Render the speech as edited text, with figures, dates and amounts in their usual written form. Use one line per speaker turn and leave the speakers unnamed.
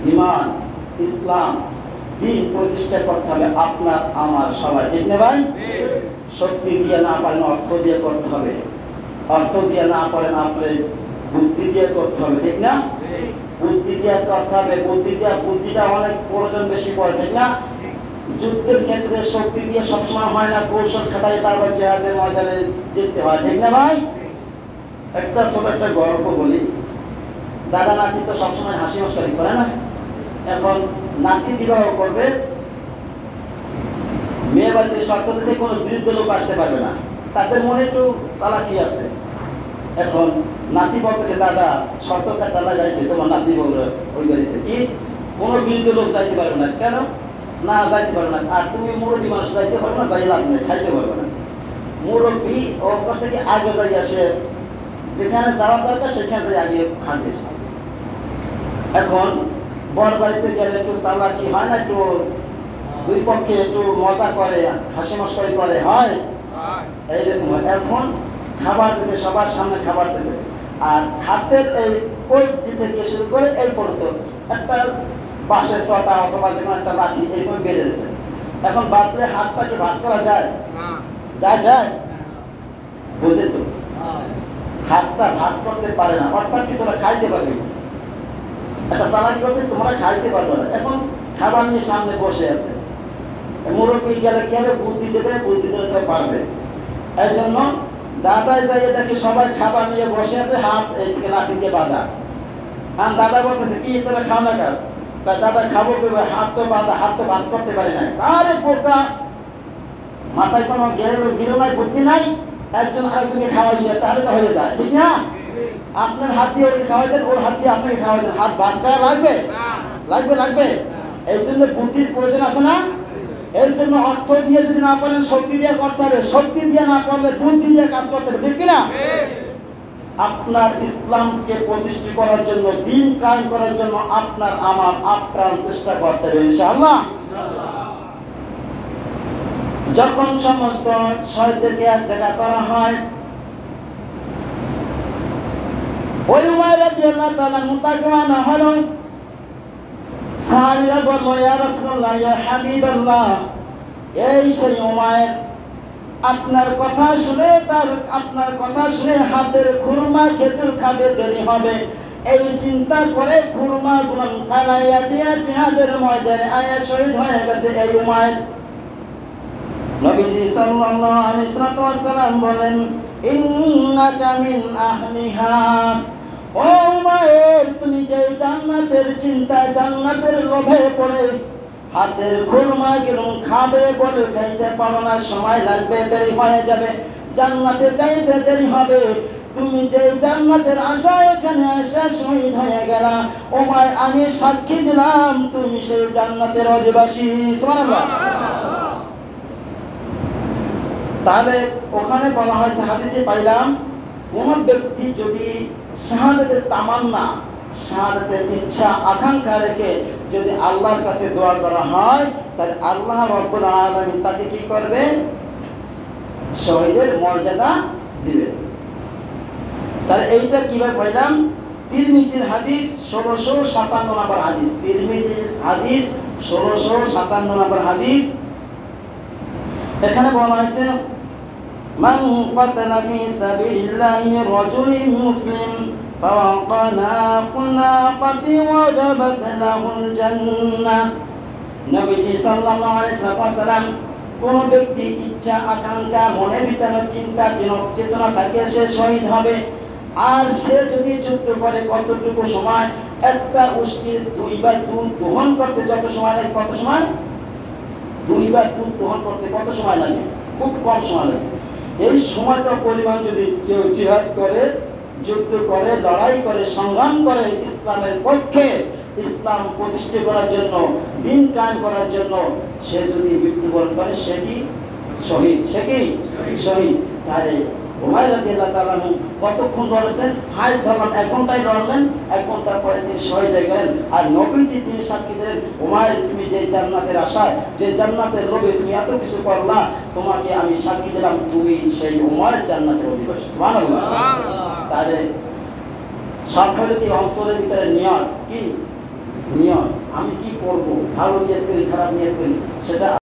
ঈমান, ইসলাম, দিন প্রতিষ্ঠা করতে হবে আপনার আমার সবার, ঠিক না ভাই? শক্তি দিয়ে না পারেন অর্থ দিয়ে করতে হবে, অর্থ দিয়ে না পারেন আপনার বুদ্ধি দিয়ে করতে হবে, ঠিক না? বুদ্ধি দিয়ে করতে হবে, বুদ্ধিটা অনেক প্রয়োজন বেশি পড়ে, ঠিক না? যুদ্ধের ক্ষেত্রে শক্তি দিয়ে সবসময় হয় না, কৌশল খাটাই তারপর জিহাদের ময়দানে জিততে হয়, ঠিক না ভাই? একটা ছোট একটা গল্প বলি। দাদা নাতি তো সবসময় হাসি মস্করি করে না। এখন নাতি বিবাহ করবে, মেয়ে বাড়িতে শর্ত দিয়েছে কোনো বৃদ্ধ লোক আসতে পারবে না, তাদের মনে একটু চালাকি আছে। এখন নাতি বলতেছে, দাদা শর্তটা লাগাইছে, তোমার নাতি বলবে ওই বাড়িতে কি কোনো বৃদ্ধ লোক যাইতে পারবে না। কেন? না যাইতে পারবে না। আর তুমি মুরব্বী মানুষ যাইতে পারবে না, যাই লাভ নেই, খাইতে পারবে না। মুরব্বী ওর কাছে কি আগে যাই আসে, যেখানে যাওয়ার দরকার সেখানে যাই আগে হাজির। এখন বর বাড়িতে গেলে একটু চালাকি হয় না, একটু দুই পক্ষে একটু মজা করে, হাসি মস্করি করে, হয় এইরকম হয়। এখন খাবার দিছে, সবার সামনে খাবার দিছে, আর হাতের এই কবজি থেকে শুরু করে এই পর্যন্ত একটা বাঁশের ছটা অথবা যে কোনো একটা লাঠি এইরকম বেঁধে দিছে। এখন বাপরে হাতটাকে ভাঁজ করা যায়? যায় বুঝে তো, হাতটা ভাঁজ করতে পারে না, অর্থাৎ কি তোরা খাইতে পারবি, একটা চালাকি করছিস, তোমরা খাইতে পারবে না। এখন খাবার নিয়ে সামনে বসে আছে, মুরব্বী গেলে কি হবে, বুদ্ধি দেবে, বুদ্ধি দিলে তো পারবে। এই জন্য দাদাই যাইয়ে দেখে সবাই খাবার নিয়ে বসে আছে, হাত এইদিকে লাঠি দিয়ে বাঁধা। আর দাদা বলতেছে, কি তোরা খাও না কার? দাদা খাবো করবে, হাত তো বাঁধা, হাত তো বাঁচ করতে পারি না। আরে বোকা, মাথায় কোনো গিরো নাই, বুদ্ধি নাই, একজন আরেকজনকে খাওয়াই দিয়ে তাহলে তো হয়ে যায়, ঠিক না? আপনার হাত দিয়ে ওকে খাওয়াই দেন, ওর হাত দিয়ে আপনাকে খাওয়াই দেন, হাত বাঁচ করা লাগবে? লাগবে। এই জন্য বুদ্ধির প্রয়োজন আছে না? এর জন্য অর্থ দিয়ে যদি না পারেন শক্তি দিয়ে করতে হবে, শক্তি দিয়ে না পারলে বুদ্ধি দিয়ে কাজ করতে হবে, ঠিক কিনা? আপনার ইসলামকে প্রতিষ্ঠা করার জন্য, দিন কায়েম করার জন্য আপনার আমার আপ্রাণ চেষ্টা করতে হবে ইনশাআল্লাহ। যখন সমস্ত শহীদদেরকে এক জায়গা করা হয়, ওই উমাইর রাদিয়াল্লাহু তাআলা মুতাকে আনা হলো। সাহাবীরা বলল, ইয়া রাসূলুল্লাহ, ইয়া হাবিবাল্লাহ, এই সেই উমাইর, আপনার কথা শুনে হাতের খুরমা খেজুর খাবে, দেরি হবে, এই চিন্তা করে খুরমা গুলো ফালাইয়া দিয়া জিহাদের ময়দানে আয়া শহীদ হয়ে গেছে এই উমাইর। নবীজি সাল্লাল্লাহু আলাইহি ওয়াসাল্লাম বলেন, ইন্নাকা মিন আহলিহা, ও উমাইর, তুমি যে জান্নাতের চিন্তা, জান্নাতের লোভে পড়ে হাতের খুরমা কিরম খাবে বলে খাইতে পারো না, সময় লাগবে, দেরি হয়ে যাবে, জান্নাতে যাইতে দেরি হবে, তুমি যে জান্নাতের আশায় এখানে এসে শহীদ হয়ে গেলা, উমাইর আমি সাক্ষী দিলাম তুমি সেই জান্নাতের অধিবাসী। সুবহানাল্লাহ। তাহলে ওখানে বলা হয়েছে, হাদিসে পাইলাম, কোন ব্যক্তি যদি শাহাদাতের তামান্না, শাহাদাতের ইচ্ছা আকাঙ্ক্ষা রেখে যদি আল্লাহর কাছে দোয়া করা হয়, তাহলে আল্লাহ রাব্বুল আলামিন তাকে কি করবে? শহীদের মর্যাদা দিবে। তাহলে এইটা কিভাবে পাইলাম? তিরমিজির হাদিস 1657 নম্বর হাদিস, তিরমিজির হাদিস 1657 নম্বর হাদিস। এখানে বলা হয়েছে, মান কাতালা ফি সাবিলিল্লাহি মির রাজুলিন মুসলিম ফাওয়াকা নাকাতি ওয়াজাবাত লাহুল জান্নাহ। নবীজি সাল্লাল্লাহু আলাইহি ওয়াসাল্লাম, কোন ব্যক্তি ইচ্ছা আকাঙ্ক্ষা মনের ভিতরে চিন্তা চেতনা থাকে, সে শহীদ হবে, আর সে যদি যুদ্ধ করে কতটুকু সময়, একটা উষ্টির দুইবার দুধ দহন করতে যত সময় লাগে, কত সময়? দুইবার দুধ দহন করতে কত সময় লাগে? খুব কম সময় লাগে। এই সময়টা পরিমাণ যদি কেউ জিহাদ করে, যুদ্ধ করে, লড়াই করে, সংগ্রাম করে ইসলামের পক্ষে, ইসলাম প্রতিষ্ঠা করার জন্য, দিন কায়েম করার জন্য, সে যদি মৃত্যুবরণ করে, সে কি শহীদ? সে কি শহীদ? তাহলে উমাইর রাদিয়াল্লাহু তাআলা কতক্ষণ লড়ছেন? হাই ধরলেন, 1 ঘন্টায় লড়লেন, 1 ঘন্টা পরে তিনি শহীদ হয়ে গেলেন। আর নবীজি তিনি সাক্ষী দিলেন, উমাইর, তুমি যে জান্নাতের আশায়, যে জান্নাতের লোভে তুমি এত কিছু করলা, তোমাকে আমি সাক্ষী দিলাম তুমি সেই উমাইর জান্নাতের অধিবাসী। সুবহানাল্লাহ। তাহলে সব হলো কি অন্তরের ভিতরে নিয়ত, কি নিয়ত, আমি কি করব, ভালো নিয়ত করি খারাপ নিয়ত করি, সেটা